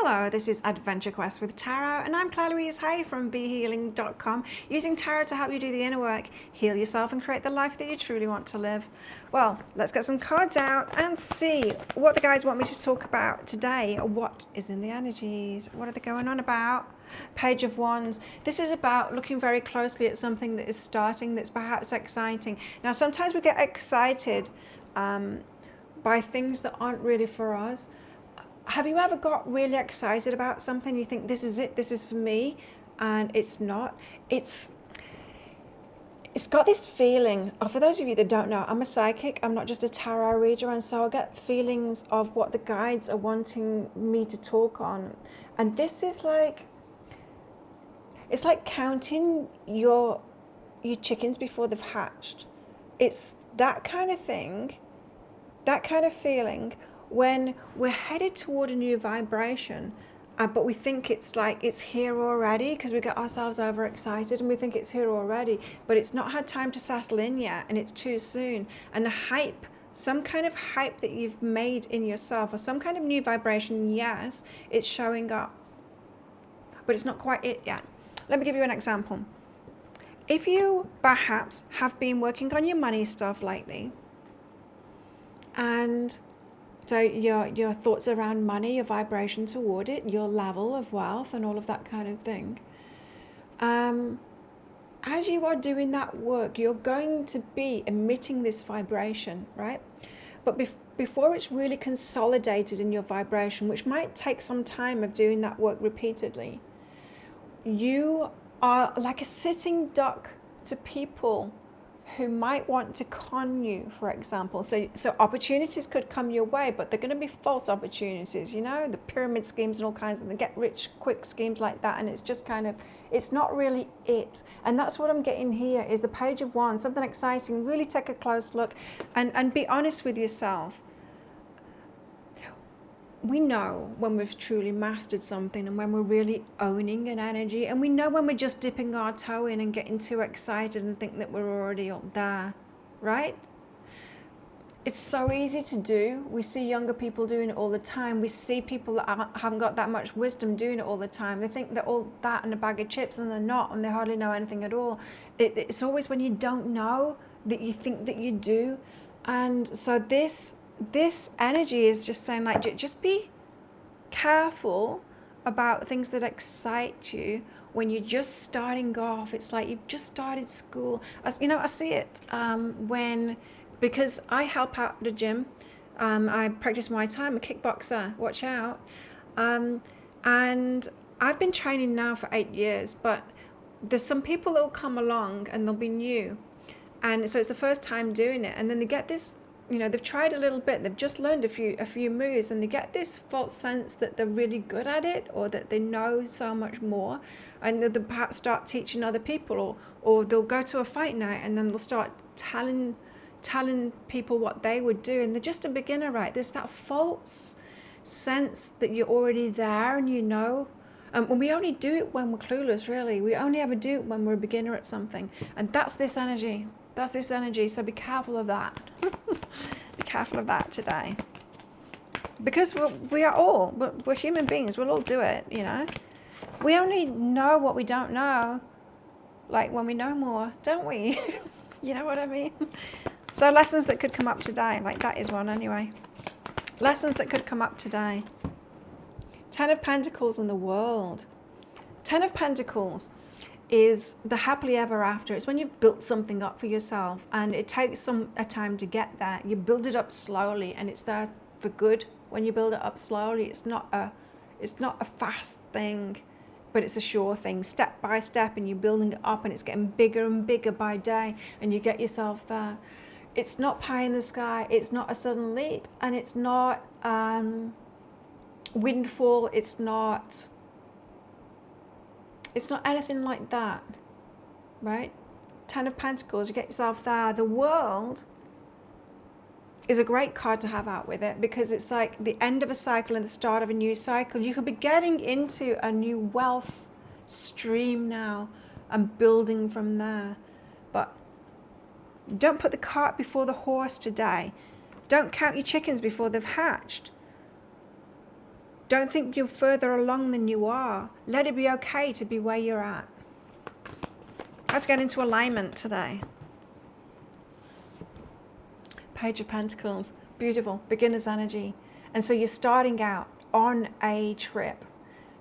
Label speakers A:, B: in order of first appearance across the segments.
A: Hello, this is Adventure Quest with Tarot, and I'm Claire Louise Hay from BeHealing.com, using tarot to help you do the inner work, heal yourself, and create the life that you truly want to live. Well, let's get some cards out and see what the guides want me to talk about today. What is in the energies? What are they going on about? Page of Wands. This is about looking very closely at something that is starting, that's perhaps exciting. Now, sometimes we get excited by things that aren't really for us. Have you ever got really excited about something? You think, this is it, this is for me, and it's not. It's got this feeling. For those of you that don't know, I'm a psychic. I'm not just a tarot reader, and so I get feelings of what the guides are wanting me to talk on. And this is like, it's like counting your chickens before they've hatched. It's that kind of thing, that kind of feeling when we're headed toward a new vibration, but we think it's like it's here already because we get ourselves overexcited and we think it's here already, but it's not had time to settle in yet, and it's too soon. And the hype, some kind of hype that you've made in yourself, or some kind of new vibration, yes, it's showing up, but it's not quite it yet. Let me give you an example. If you perhaps have been working on your money stuff lately, and so your thoughts around money, your vibration toward it, your level of wealth and all of that kind of thing. As you are doing that work, you're going to be emitting this vibration, right? But before it's really consolidated in your vibration, which might take some time of doing that work repeatedly, you are like a sitting duck to people who might want to con you, for example. So opportunities could come your way, but they're going to be false opportunities, the pyramid schemes and all kinds of the get rich quick schemes like that. And it's just kind of, it's not really it. And that's what I'm getting here is the Page of Wands, something exciting. Really take a close look and be honest with yourself. We know when we've truly mastered something and when we're really owning an energy, and we know when we're just dipping our toe in and getting too excited and think that we're already up there, right? It's so easy to do. We see younger people doing it all the time. We see people that haven't got that much wisdom doing it all the time. They think they're all that and a bag of chips, and they're not, and they hardly know anything at all. It's always when you don't know that you think that you do. And so this energy is just saying, like, just be careful about things that excite you when you're just starting off. It's like you've just started school. I see it because I help out at a gym. I practice Muay Thai. I'm a kickboxer. Watch out. And I've been training now for 8 years, but there's some people that will come along and they'll be new. And so it's the first time doing it. And then they get this, they've tried a little bit, they've just learned a few moves, and they get this false sense that they're really good at it, or that they know so much more, and they'll perhaps start teaching other people, or they'll go to a fight night and then they'll start telling people what they would do, and they're just a beginner, right? There's that false sense that you're already there and and we only do it when we're clueless, really. We only ever do it when we're a beginner at something, and that's this energy. So be careful of that. Be careful of that today, because we're human beings. We'll all do it. We only know what we don't know, like when we know more, don't we? You know what I mean? So lessons that could come up today, like that is one anyway. Lessons that could come up today. 10 of Pentacles in the World. 10 of Pentacles is the happily ever after. It's when you've built something up for yourself, and it takes a time to get there. You build it up slowly, and it's there for good. When you build it up slowly, it's not a fast thing, but it's a sure thing, step by step, and you're building it up, and it's getting bigger and bigger by day, and you get yourself there. It's not pie in the sky. It's not a sudden leap, and it's not windfall. It's not anything like that, right? 10 of Pentacles, you get yourself there. The World is a great card to have out with it, because it's like the end of a cycle and the start of a new cycle. You could be getting into a new wealth stream now and building from there. But don't put the cart before the horse today. Don't count your chickens before they've hatched. Don't think you're further along than you are. Let it be okay to be where you're at. Let's get into alignment today. Page of Pentacles. Beautiful. Beginner's energy. And so you're starting out on a trip.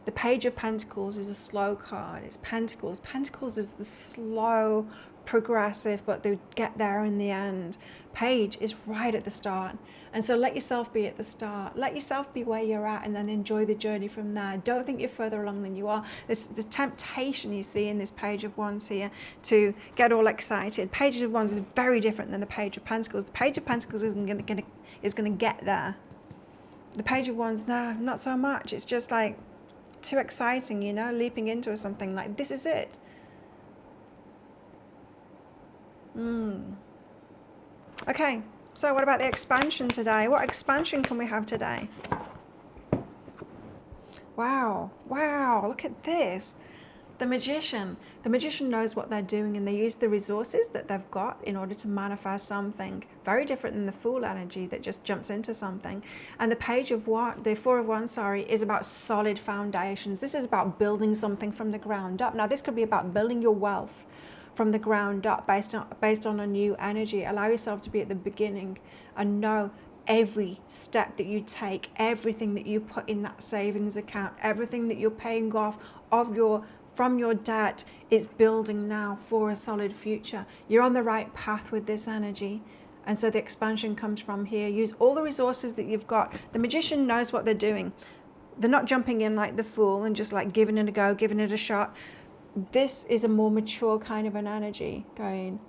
A: The Page of Pentacles is a slow card. It's Pentacles. Pentacles is the slow, progressive, but they get there in the end. Page is right at the start. And so let yourself be at the start. Let yourself be where you're at and then enjoy the journey from there. Don't think you're further along than you are. There's the temptation you see in this Page of Wands here to get all excited. Page of Wands is very different than the Page of Pentacles. The Page of Pentacles is going to get there. The Page of Wands, no, not so much. It's just like too exciting, you know, leaping into something like this is it. Okay, so what about the expansion today? What expansion can we have today? Wow, look at this. The Magician. The Magician knows what they're doing and they use the resources that they've got in order to manifest something. Very different than the Fool energy that just jumps into something. And the the Four of Wands, is about solid foundations. This is about building something from the ground up. Now, this could be about building your wealth from the ground up based on a new energy. Allow yourself to be at the beginning and know every step that you take, everything that you put in that savings account, everything that you're paying off from your debt is building now for a solid future. You're on the right path with this energy. And so the expansion comes from here. Use all the resources that you've got. The Magician knows what they're doing. They're not jumping in like the Fool and just like giving it a go, giving it a shot. This is a more mature kind of an energy going,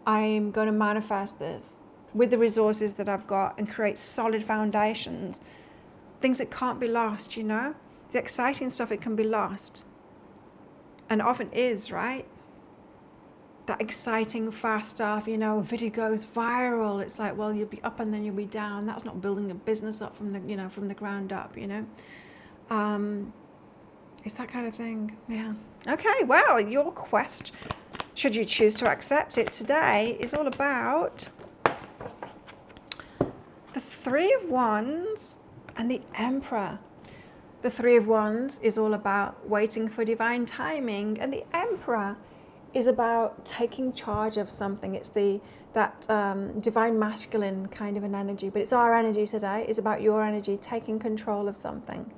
A: I'm going to manifest this with the resources that I've got and create solid foundations. Things that can't be lost, you know? The exciting stuff, it can be lost. And often is, right? That exciting, fast stuff, you know, a video goes viral. It's like, well, you'll be up and then you'll be down. That's not building a business up from the ground up, you know? It's that kind of thing. Yeah. Okay, well, your quest, should you choose to accept it today, is all about the Three of Wands and the Emperor. The Three of Wands is all about waiting for divine timing, and the Emperor is about taking charge of something. It's that divine masculine kind of an energy, but it's our energy today. It's about your energy taking control of something.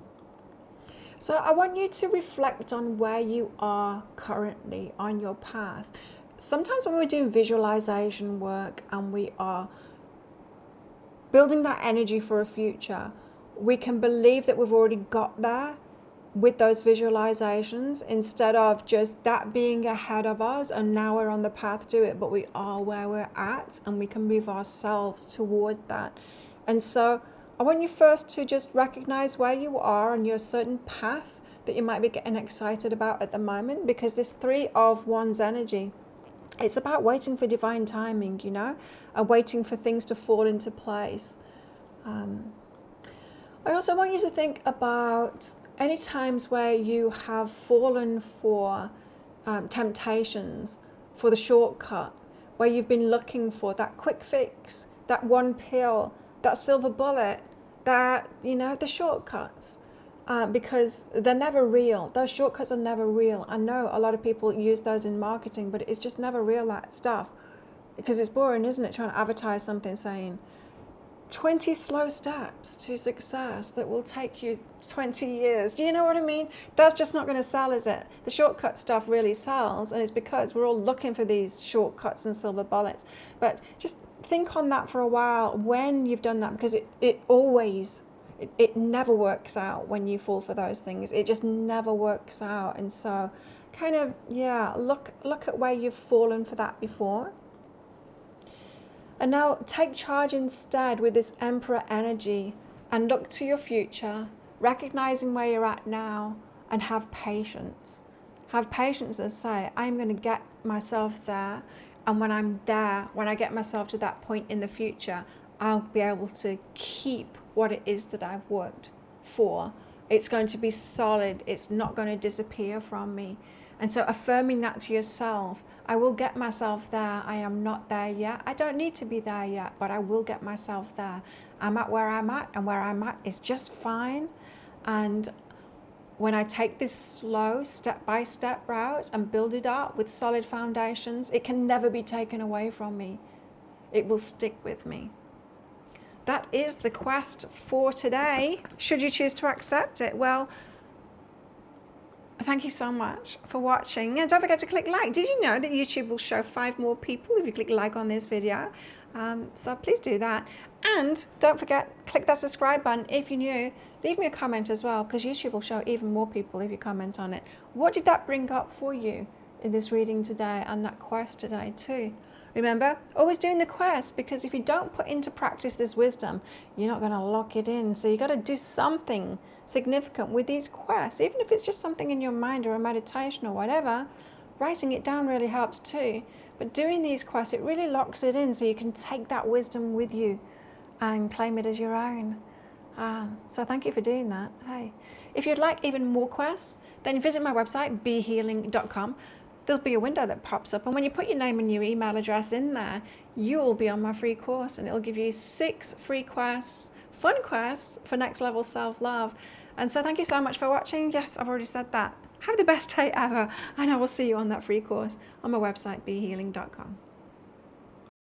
A: So I want you to reflect on where you are currently on your path. Sometimes when we're doing visualization work and we are building that energy for a future, we can believe that we've already got there with those visualizations instead of just that being ahead of us and now we're on the path to it, but we are where we're at and we can move ourselves toward that. And so I want you first to just recognize where you are on your certain path that you might be getting excited about at the moment, because this Three of Wands energy, it's about waiting for divine timing, you know, and waiting for things to fall into place. I also want you to think about any times where you have fallen for temptations, for the shortcut, where you've been looking for that quick fix, that one pill, that silver bullet, that, you know, the shortcuts, because they're never real. Those shortcuts are never real. I know a lot of people use those in marketing, but it's just never real, that stuff, because it's boring, isn't it? Trying to advertise something saying 20 slow steps to success that will take you 20 years. Do you know what I mean? That's just not going to sell, is it? The shortcut stuff really sells, and it's because we're all looking for these shortcuts and silver bullets. But just think on that for a while when you've done that, because it never works out when you fall for those things. It just never works out. And so kind of, look at where you've fallen for that before. And now take charge instead with this Emperor energy and look to your future, recognizing where you're at now, and have patience. Have patience and say, I'm going to get myself there. And when I'm there, when I get myself to that point in the future, I'll be able to keep what it is that I've worked for. It's going to be solid. It's not going to disappear from me. And so affirming that to yourself, I will get myself there. I am not there yet. I don't need to be there yet, but I will get myself there. I'm at where I'm at, and where I'm at is just fine. And when I take this slow step-by-step route and build it up with solid foundations, it can never be taken away from me. It will stick with me. That is the quest for today. Should you choose to accept it, well, thank you so much for watching. And don't forget to click like. Did you know that YouTube will show 5 more people if you click like on this video? So please do that. And don't forget, click that subscribe button if you're new. Leave me a comment as well, because YouTube will show even more people if you comment on it. What did that bring up for you in this reading today and that quest today too? Remember, always doing the quest, because if you don't put into practice this wisdom, you're not going to lock it in. So you got to do something significant with these quests, even if it's just something in your mind or a meditation or whatever. Writing it down really helps too. But doing these quests, it really locks it in, so you can take that wisdom with you and claim it as your own. So thank you for doing that. Hey, if you'd like even more quests, then visit my website, behealing.com. There'll be a window that pops up, and when you put your name and your email address in there, you'll be on my free course, and it'll give you 6 free quests, fun quests for next level self-love. And so thank you so much for watching. Yes, I've already said that. Have the best day ever, and I will see you on that free course on my website, behealing.com.